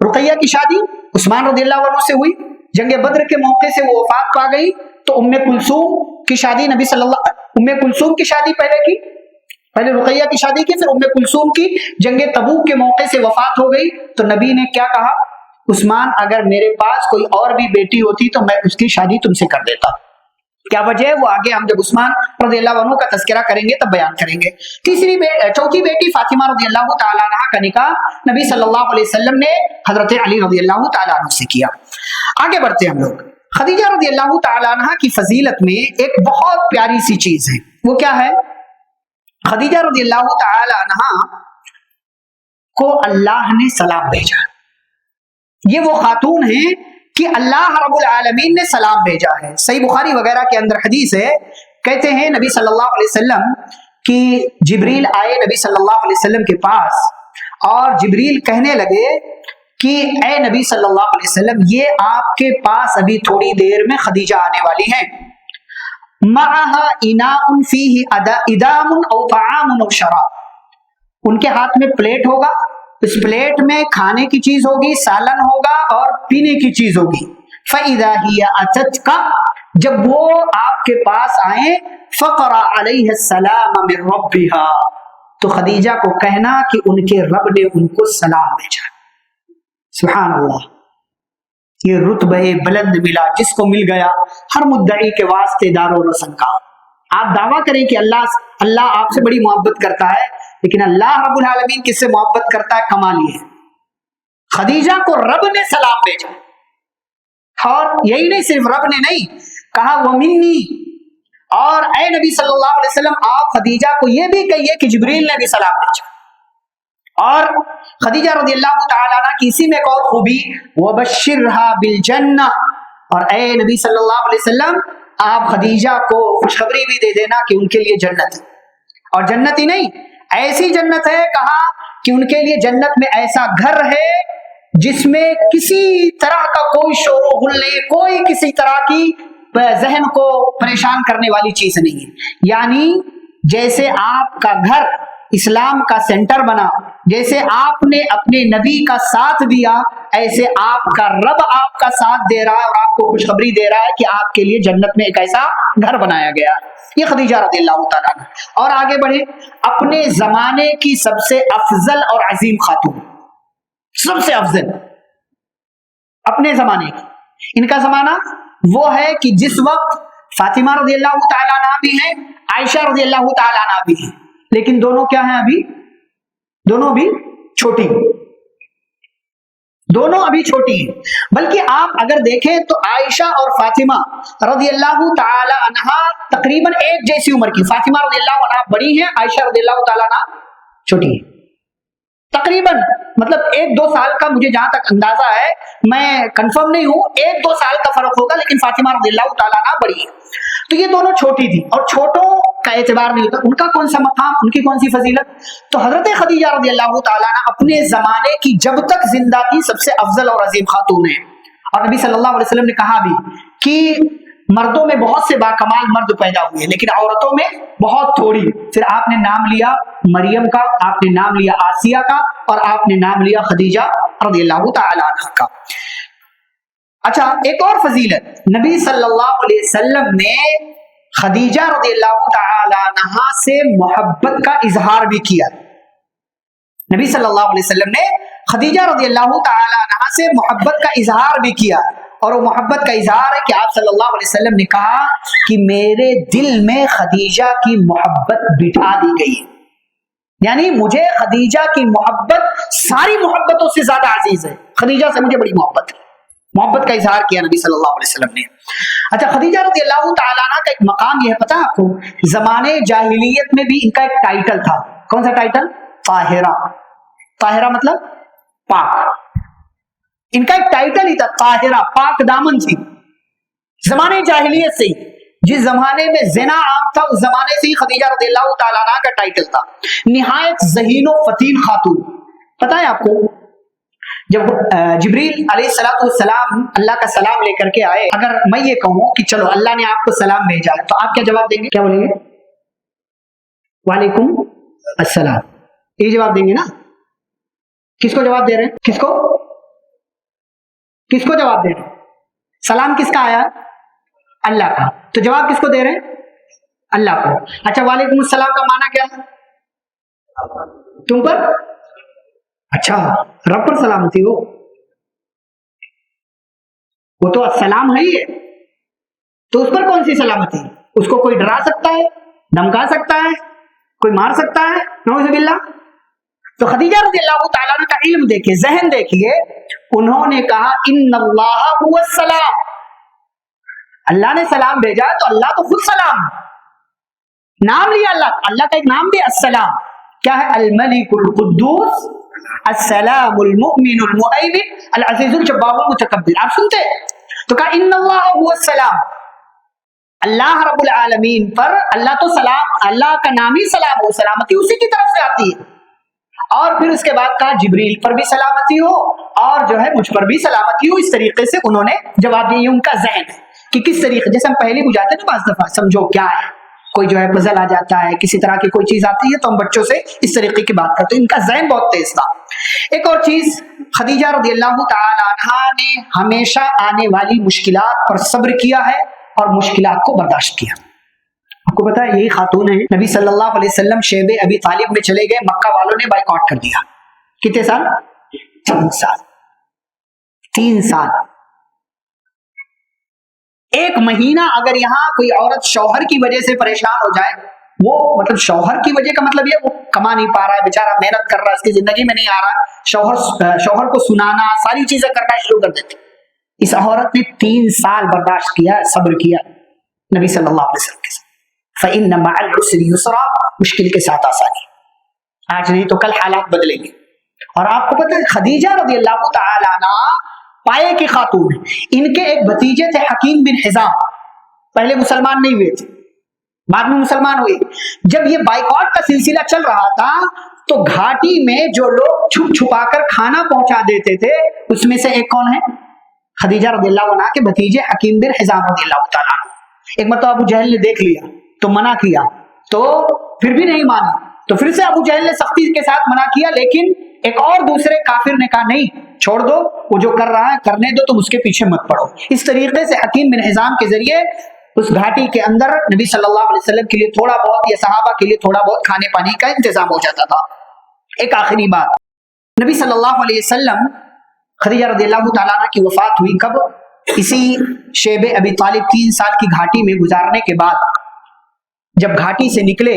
رقیہ کی شادی عثمان رضی اللہ عنہ سے ہوئی، جنگ بدر کے موقع سے وہ وفات پا گئی۔ تو ام کلثوم کی شادی نبی صلی اللہ، ام کلثوم کی شادی پہلے رقیہ کی شادی کی، پھر ام کلثوم کی جنگ تبوک کے موقع سے وفات ہو گئی۔ تو نبی نے کیا کہا؟ عثمان اگر میرے پاس کوئی اور بھی بیٹی ہوتی تو میں اس کی شادی تم سے کر دیتا۔ کیا وجہ ہے وہ آگے ہم جب عثمان رضی اللہ عنہ کا تذکرہ کریں گے تب بیان کریں گے۔ چوتھی بیٹی فاطمہ رضی اللہ تعالیٰ عنہ کا نکاح نبی صلی اللہ علیہ وسلم نے حضرت علی رضی اللہ تعالیٰ عنہ سے کیا۔ آگے بڑھتے ہیں ہم لوگ۔ خدیجہ رضی اللہ تعالیٰ عنہ کی فضیلت میں ایک بہت پیاری سی چیز ہے، وہ کیا ہے؟ خدیجہ رضی اللہ تعالیٰ عنہ کو اللہ نے سلام بھیجا۔ یہ وہ خاتون ہیں کہ اللہ رب العالمین نے سلام بھیجا ہے۔ صحیح بخاری وغیرہ کے اندر حدیث ہے، کہتے ہیں نبی صلی اللہ علیہ وسلم کہ جبریل آئے نبی صلی اللہ علیہ وسلم کے پاس، اور جبریل کہنے لگے کہ اے نبی صلی اللہ علیہ وسلم، یہ آپ کے پاس ابھی تھوڑی دیر میں خدیجہ آنے والی ہیں، معها اناء فیہ ادام او طعام او شراب، ان کے ہاتھ میں پلیٹ ہوگا، اس پلیٹ میں کھانے کی چیز ہوگی، سالن ہوگا اور پینے کی چیز ہوگی، فَإِذَا هِيَ أَتَتْكَ جب وہ آپ کے پاس آئیں فَقْرَأَ عَلَيْهَا السَّلَامَ مِن رَبِّهَا تو خدیجہ کو کہنا کہ ان کے رب نے ان کو سلام بھیجا۔ سبحان اللہ، یہ رتبہ بلند ملا جس کو مل گیا ہر مدعی کے واسطے دار و رسن کا۔ آپ دعویٰ کریں کہ اللہ آپ سے بڑی محبت کرتا ہے، لیکن اللہ رب العالمین کس سے محبت کرتا ہے؟ کمال یہ ہے خدیجہ کو رب نے سلام بھیجا، اور یہی نہیں، صرف رب نے نہیں کہا وَمِنِّي، اور اے نبی صلی اللہ علیہ وسلم آپ خدیجہ کو یہ بھی کہیے کہ جبریل نے بھی سلام بھیجا۔ اور خدیجہ رضی اللہ تعالیٰ عنہ کی اسی میں ایک اور خوبی وَبَشِّرْهَا بِالْجَنَّةِ، اور اے نبی صلی اللہ علیہ وسلم آپ خدیجہ کو خوشخبری بھی دے دینا کہ ان کے لیے جنت ہے، اور جنت ہی نہیں ایسی جنت ہے، کہا کہ ان کے لیے جنت میں ایسا گھر ہے جس میں کسی طرح کا کوئی شور و غل نہیں، کوئی کسی طرح کی ذہن کو پریشان کرنے والی چیز نہیں ہے۔ یعنی جیسے آپ کا گھر اسلام کا سینٹر بنا، جیسے آپ نے اپنے نبی کا ساتھ دیا، ایسے آپ کا رب آپ کا ساتھ دے رہا ہے اور آپ کو خوشخبری دے رہا ہے کہ آپ کے لیے جنت میں ایک ایسا گھر بنایا گیا ہے۔ یہ خدیجہ رضی اللہ تعالیٰ عنہ۔ اور آگے بڑھے، اپنے زمانے کی سب سے افضل اور عظیم خاتون، سب سے افضل اپنے زمانے کی، ان کا زمانہ وہ ہے کہ جس وقت فاطمہ رضی اللہ تعالیٰ عنہ بھی ہیں، عائشہ رضی اللہ تعالیٰ عنہ بھی ہیں، لیکن دونوں کیا ہیں؟ ابھی دونوں بھی چھوٹی، دونوں ابھی چھوٹی ہیں۔ بلکہ آپ اگر دیکھیں تو عائشہ اور فاطمہ رضی اللہ تعالی عنہا تقریباً ایک جیسی عمر کی، فاطمہ رضی اللہ عنہا بڑی ہیں، عائشہ رضی اللہ تعالی عنہا چھوٹی ہیں، تقریباً مطلب 1-2 سال کا مجھے جہاں تک اندازہ ہے، میں کنفرم نہیں ہوں، 1-2 سال کا فرق ہوگا، لیکن فاطمہ رضی اللہ تعالی عنہا بڑی ہے۔ تو یہ دونوں چھوٹی تھی، اور چھوٹوں کا اعتبار نہیں ہوتا، ان کا کون سا مقام، ان کی کون سی فضیلت۔ تو حضرت خدیجہ رضی اللہ تعالیٰ عنہ اپنے زمانے کی جب تک زندہ تھی سب سے افضل اور عظیم خاتون ہیں، اور نبی صلی اللہ علیہ وسلم نے کہا بھی کہ مردوں میں بہت سے باکمال مرد پیدا ہوئے لیکن عورتوں میں بہت تھوڑی۔ پھر آپ نے نام لیا مریم کا، آپ نے نام لیا آسیہ کا، اور آپ نے نام لیا خدیجہ رضی اللہ تعالیٰ عنہ کا۔ اچھا، ایک اور فضیلت، نبی صلی اللہ علیہ وسلم نے خدیجہ رضی اللہ تعالی عنہا سے محبت کا اظہار بھی کیا۔ نبی صلی اللہ علیہ وسلم نے خدیجہ رضی اللہ تعالی عنہا سے محبت کا اظہار بھی کیا، اور وہ محبت کا اظہار ہے کہ آپ صلی اللہ علیہ وسلم نے کہا کہ میرے دل میں خدیجہ کی محبت بٹھا دی گئی ہے، یعنی مجھے خدیجہ کی محبت ساری محبتوں سے زیادہ عزیز ہے، خدیجہ سے مجھے بڑی محبت ہے۔ محبت کا اظہار کیا نبی صلی اللہ علیہ وسلم نے۔ اچھا، خدیجہ رضی اللہ تعالیٰ عنہ کا ایک مقام یہ ہے، پتہ آپ کو زمانے جاہلیت میں بھی ان کا ایک ٹائٹل تھا۔ کون سا ٹائٹل؟ طاہرہ۔ طاہرہ مطلب پاک، ان کا ایک ٹائٹل ہی تھا طاہرہ، پاک دامن تھی زمانے جاہلیت سے ہی۔ جس زمانے میں زنا عام تھا اس زمانے سے ہی خدیجہ رضی اللہ تعالیٰ عنہ کا ٹائٹل تھا۔ نہایت ذہین و فتین خاتون۔ پتہ ہے آپ کو جب جبریل علیہ السلام اللہ کا سلام لے کر کے آئے، اگر میں یہ کہوں کہ چلو اللہ نے آپ کو سلام بھیجا ہے تو آپ کیا جواب دیں گے؟ کیا بولیں گے؟ وعلیکم السلام، یہ جواب دیں گے نا؟ کس کو جواب دے رہے ہیں؟ کس کو جواب دے رہے ہیں؟ سلام کس کا آیا؟ اللہ کا، تو جواب کس کو دے رہے ہیں؟ اللہ کو۔ اچھا، وعلیکم السلام کا معنی کیا ہے؟ تم پر؟ اچھا، رب پر سلامتی ہو، وہ تو السلام ہے ہی ہے، تو اس پر کون سی سلامتی؟ اس کو کوئی ڈرا سکتا ہے، دھمکا سکتا ہے، کوئی مار سکتا ہے؟ نعوذ باللہ۔ تو خدیجہ رضی اللہ تعالیٰ عنہ کا علم دیکھیے، ذہن دیکھیے، انہوں نے کہا ان اللہ هو السلام، اللہ نے سلام بھیجا تو اللہ تو خود سلام، نام لیا اللہ کا ایک نام بھی السلام، کیا ہے؟ الملک القدوس السلام المؤمن المہیمن العزیز الجبار المتکبر۔ آپ سنتے تو کہا ان اللہ هو السلام، اللہ رب العالمین پر، اللہ تو سلام، اللہ کا نام ہی سلام ہو، سلامتی اسی کی طرف سے آتی ہے۔ اور پھر اس کے بعد کہا جبریل پر بھی سلامتی ہو اور جو ہے مجھ پر بھی سلامتی ہو۔ اس طریقے سے انہوں نے جواب دیا، یہ ان کا ذہن ہے کہ کس طریقے، جیسے ہم پہلے بجاتے ہیں نا بعض دفعہ، سمجھو کیا ہے، کوئی جو ہے پزل آ جاتا ہے, کسی طرح کی کوئی چیز آتی ہے تو ہم بچوں سے اس طریقے کی بات کرتے ہیں. ان کا ذہن بہت تیز تھا. ایک اور چیز, خدیجہ رضی اللہ تعالی عنہا نے ہمیشہ آنے والی مشکلات پر صبر کیا ہے اور مشکلات کو برداشت کیا. آپ کو پتا ہے یہی خاتون ہے, نبی صلی اللہ علیہ وسلم شیب ابی طالب میں چلے گئے, مکہ والوں نے بائیکاٹ کر دیا. کتنے سال؟ 3 سال. 3 سال. ایک مہینہ اگر یہاں کوئی عورت شوہر کی وجہ سے پریشان ہو جائے, وہ مطلب شوہر کی وجہ کا مطلب یہ وہ کما نہیں پا رہا ہے, بیچارہ محنت کر رہا ہے, اس کی زندگی میں نہیں آ رہا, شوہر کو سنانا, ساری چیزیں کرنا شروع کر دیتی. اس عورت نے 3 سال برداشت کیا, صبر کیا نبی صلی اللہ علیہ وسلم کے ساتھ. فَإِنَّ مَعَ الْعُسْرِ يُسْرًا, مشکل کے ساتھ آسانی. آج نہیں تو کل حالات بدلیں گے. اور آپ کو پتہ ہے خدیجہ رضی اللہ تعالی عنہ پائے کی خاتون ہے. ان کے ایک بھتیجے تھے حکیم بن حزام, پہلے مسلمان نہیں ہوئے تھے, بعد میں مسلمان ہوئے. جب یہ بائیکاٹ کا سلسلہ چل رہا تھا تو گھاٹی میں جو لوگ چھپ چھپا کر کھانا پہنچا دیتے تھے, اس میں سے ایک کون ہے؟ خدیجہ رضی اللہ عنہ کے بھتیجے حکیم بن حزام رضی اللہ تعالیٰ عنہ. ایک مرتبہ ابو جہل نے دیکھ لیا تو منع کیا, تو پھر بھی نہیں مانا, تو پھر سے ابو جہل نے سختی کے ساتھ منع کیا, لیکن ایک اور دوسرے کافر نے کہا نہیں, چھوڑ دو, وہ جو کر رہا ہے کرنے دو, تم اس کے پیچھے مت پڑو. اس طریقے سے حکیم بن حزام کے ذریعے اس گھاٹی کے اندر نبی صلی اللہ علیہ وسلم کے لیے تھوڑا بہت یا صحابہ کے لیے تھوڑا بہت کھانے پانی کا انتظام ہو جاتا تھا. ایک آخری بات, نبی صلی اللہ علیہ وسلم, خدیجہ رضی اللہ تعالیٰ عنہ کی وفات ہوئی کب؟ اسی شیب ابی طالب 3 سال کی گھاٹی میں گزارنے کے بعد. جب گھاٹی سے نکلے,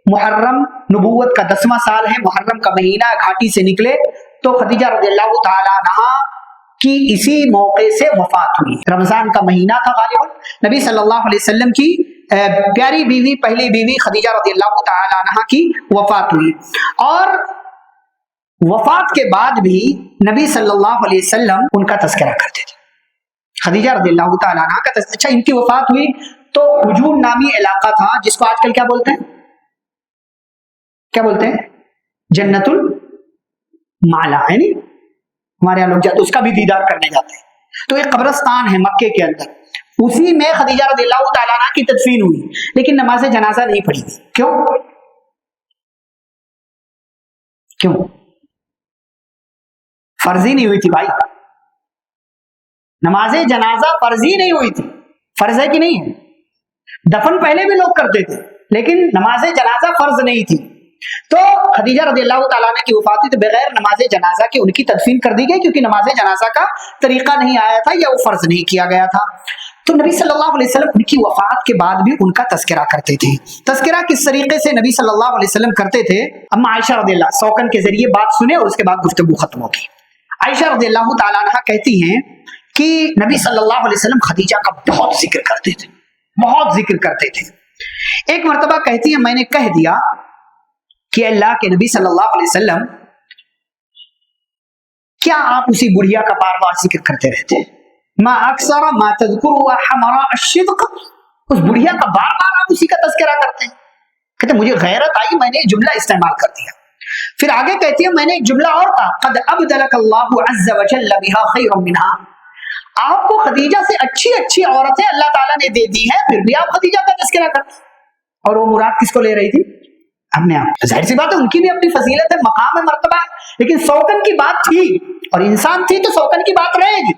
محرم نبوت کا 10واں سال ہے, محرم کا مہینہ, گھاٹی سے نکلے تو خدیجہ رضی اللہ تعالی عنہا کی اسی موقع سے وفات ہوئی. رمضان کا مہینہ تھا غالباً. نبی صلی اللہ علیہ وسلم کی پیاری بیوی, پہلی بیوی خدیجہ رضی اللہ تعالی عنہا کی وفات ہوئی. اور وفات کے بعد بھی نبی صلی اللہ علیہ وسلم ان کا تذکرہ کرتے تھے. خدیجہ رضی اللہ تعالی عنہا کا تذکرہ. اچھا, ان کی وفات ہوئی تو عجون نامی علاقہ تھا, جس کو آج کل کیا بولتے ہیں؟ کیا بولتے ہیں؟ جنت المعلا ہے نہیں, ہمارے یہاں لوگ جاتے, اس کا بھی دیدار کرنے جاتے ہیں. تو ایک قبرستان ہے مکے کے اندر, اسی میں خدیجہ رضی اللہ تعالیٰ عنہ کی تدفین ہوئی, لیکن نماز جنازہ نہیں پڑھی گئی. کیوں؟ فرضی نہیں ہوئی تھی بھائی, نماز جنازہ فرضی نہیں ہوئی تھی. فرض ہے کہ نہیں ہے؟ دفن پہلے بھی لوگ کرتے تھے, لیکن نماز جنازہ فرض نہیں تھی. تو خدیجہ رضی اللہ تعالیٰ عنہ کی وفات ہوئی تو بغیر نماز جنازہ کی ان کی تدفین کر دی گئی, کیونکہ نماز جنازہ کا طریقہ نہیں آیا تھا یا وہ فرض نہیں کیا گیا تھا. تو نبی صلی اللہ علیہ وسلم ان کی وفات کے بعد بھی ان کا تذکرہ کرتے تھے. تذکرہ کس طریقے سے نبی صلی اللہ علیہ وسلم کرتے تھے؟ اما عائشہ رضی اللہ, سوکن کے ذریعے بات سنیں اور اس کے بعد گفتگو ختم ہوگی. عائشہ رضی اللہ تعالیٰ عنہ کہتی ہیں کہ نبی صلی اللہ علیہ وسلم خدیجہ کا بہت ذکر کرتے تھے, بہت ذکر کرتے تھے. ایک مرتبہ کہتی ہیں میں نے کہہ دیا کہ اللہ کے نبی صلی اللہ علیہ وسلم, کیا آپ اسی بڑھیا کا بار بار ذکر کرتے رہتے ہیں؟ ما اکثر ما تذکر حمراء الشدق, اس بڑھیا کا بار بار آپ اسی کا تذکرہ کرتے ہیں. کہتے مجھے غیرت آئی, میں نے جملہ استعمال کر دیا. پھر آگے کہتی ہے میں نے ایک جملہ اور کہا, قد ابدلک اللہ عز وجل بها خیر منها, آپ کو خدیجہ سے اچھی اچھی عورتیں اللہ تعالیٰ نے دے دی ہیں, پھر بھی آپ خدیجہ کا تذکرہ کرتے. اور وہ مراد کس کو لے رہی تھی؟ اپنے آپ. ظاہر سی بات ہے ان کی بھی اپنی فضیلت ہے, مقام ہے, مرتبہ ہے, لیکن سوکن کی بات تھی اور انسان تھی تو سوکن کی بات رہے گی.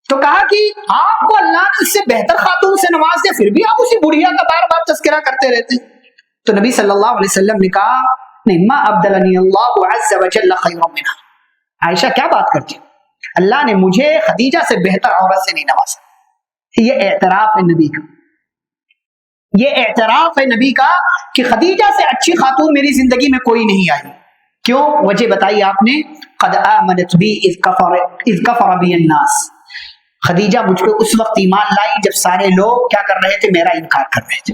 تو کہا کہ آپ کو اللہ نے اس سے بہتر خاتون سے نواز دیا, پھر بھی آپ اسی بڑھیا کا بار بار تذکرہ کرتے رہتے. تو نبی صلی اللہ علیہ وسلم نے کہا نہیں, ما ابدلنی اللہ عز وجل خیر منها. عائشہ کیا بات کرتی, اللہ نے مجھے خدیجہ سے بہتر عورت سے نہیں نوازا. یہ اعتراف ہے نبی کا, یہ اعتراف ہے نبی کا کہ خدیجہ سے اچھی خاتون میری زندگی میں کوئی نہیں آئی. کیوں؟ وجہ بتائی آپ نے, قد آمنت بی اذ کفر بی الناس. خدیجہ مجھ پہ اس وقت ایمان لائی جب سارے لوگ کیا کر رہے تھے؟ میرا انکار کر رہے تھے.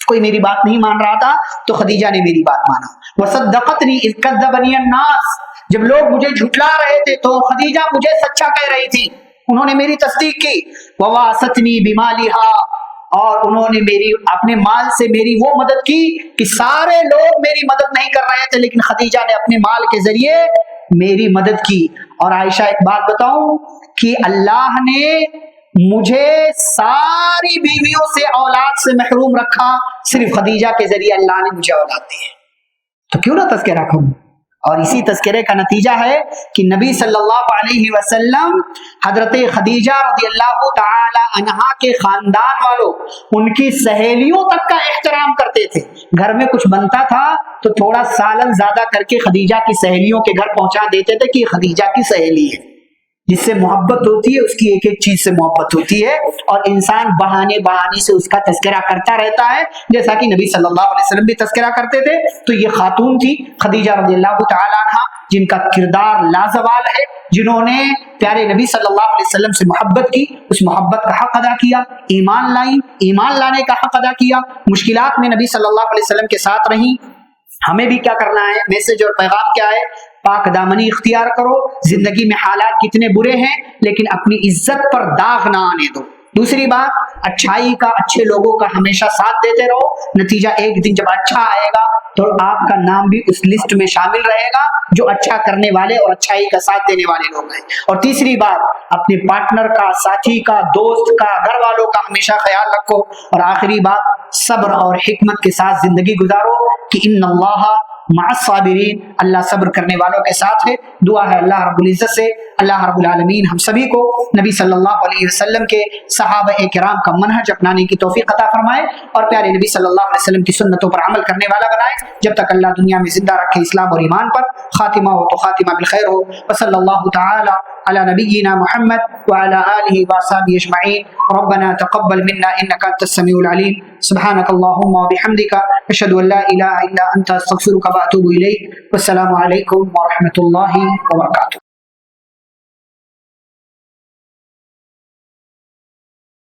کوئی میری بات نہیں مان رہا تھا تو خدیجہ نے میری بات مانا. وصدقتنی اذ کذبنی الناس, جب لوگ مجھے جھٹلا رہے تھے تو خدیجہ مجھے سچا کہہ رہی تھی, انہوں نے میری تصدیق کی. وواستنی بمالہا, اور انہوں نے میری اپنے مال سے میری وہ مدد کی کہ سارے لوگ میری مدد نہیں کر رہے تھے, لیکن خدیجہ نے اپنے مال کے ذریعے میری مدد کی. اور عائشہ ایک بات بتاؤں کہ اللہ نے مجھے ساری بیویوں سے اولاد سے محروم رکھا، صرف خدیجہ کے ذریعے اللہ نے مجھے اولاد دی ہے، تو کیوں نہ تذکرہ کروں؟ اور اسی تذکرے کا نتیجہ ہے کہ نبی صلی اللہ علیہ وسلم حضرت خدیجہ رضی اللہ تعالی عنہا کے خاندان والوں، ان کی سہیلیوں تک کا احترام کرتے تھے۔ گھر میں کچھ بنتا تھا تو تھوڑا سالن زیادہ کر کے خدیجہ کی سہیلیوں کے گھر پہنچا دیتے تھے کہ یہ خدیجہ کی سہیلی ہے۔ جس سے محبت ہوتی ہے اس کی ایک ایک چیز سے محبت ہوتی ہے، اور انسان بہانے بہانے سے اس کا تذکرہ کرتا رہتا ہے، جیسا کہ نبی صلی اللہ علیہ وسلم بھی تذکرہ کرتے تھے۔ تو یہ خاتون تھی خدیجہ رضی اللہ تعالی عنہا، جن کا کردار لازوال ہے، جنہوں نے پیارے نبی صلی اللہ علیہ وسلم سے محبت کی، اس محبت کا حق ادا کیا، ایمان لائیں، ایمان لانے کا حق ادا کیا، مشکلات میں نبی صلی اللہ علیہ وسلم کے ساتھ رہیں۔ ہمیں بھی کیا کرنا ہے؟ میسج اور پیغام کیا ہے؟ پاک دامنی اختیار کرو، زندگی میں حالات کتنے برے ہیں لیکن اپنی عزت پر داغ نہ آنے دو۔ دوسری بات، اچھائی کا، اچھے لوگوں کا ہمیشہ ساتھ دیتے رہو، نتیجہ ایک دن جب اچھا آئے گا تو آپ کا نام بھی اس لسٹ میں شامل رہے گا جو اچھا کرنے والے اور اچھائی کا ساتھ دینے والے لوگ ہیں۔ اور تیسری بات، اپنے پارٹنر کا، ساتھی کا، دوست کا، گھر والوں کا ہمیشہ خیال رکھو۔ اور آخری بات، صبر اور حکمت کے ساتھ زندگی گزارو کہ ان اللہ مع الصابرین، اللہ صبر کرنے والوں کے ساتھ ہے۔ دعا ہے اللہ رب العزت سے اللہ رب العالمین ہم سبھی کو نبی صلی اللہ علیہ وسلم کے صحابہ کرام کا منہج اپنانے کی توفیق عطا فرمائے، اور پیارے نبی صلی اللہ علیہ وسلم کی سنتوں پر عمل کرنے والا بنائے، جب تک اللہ دنیا میں زندہ رکھے اسلام اور ایمان پر۔ خاتمہ ہو تو خاتمہ بالخیر ہو۔ وصلی اللہ تعالی علی نبینا محمد وعلی آلہ وصحبہ اجمعین۔ ربنا تقبل منا انک انت السمیع العلیم۔ سبحانک اللہم وبحمدک، اشہد ان لا الہ الا انت، استغفرک واتوب الیک۔ والسلام علیکم ورحمۃ اللہ وبرکاتہ۔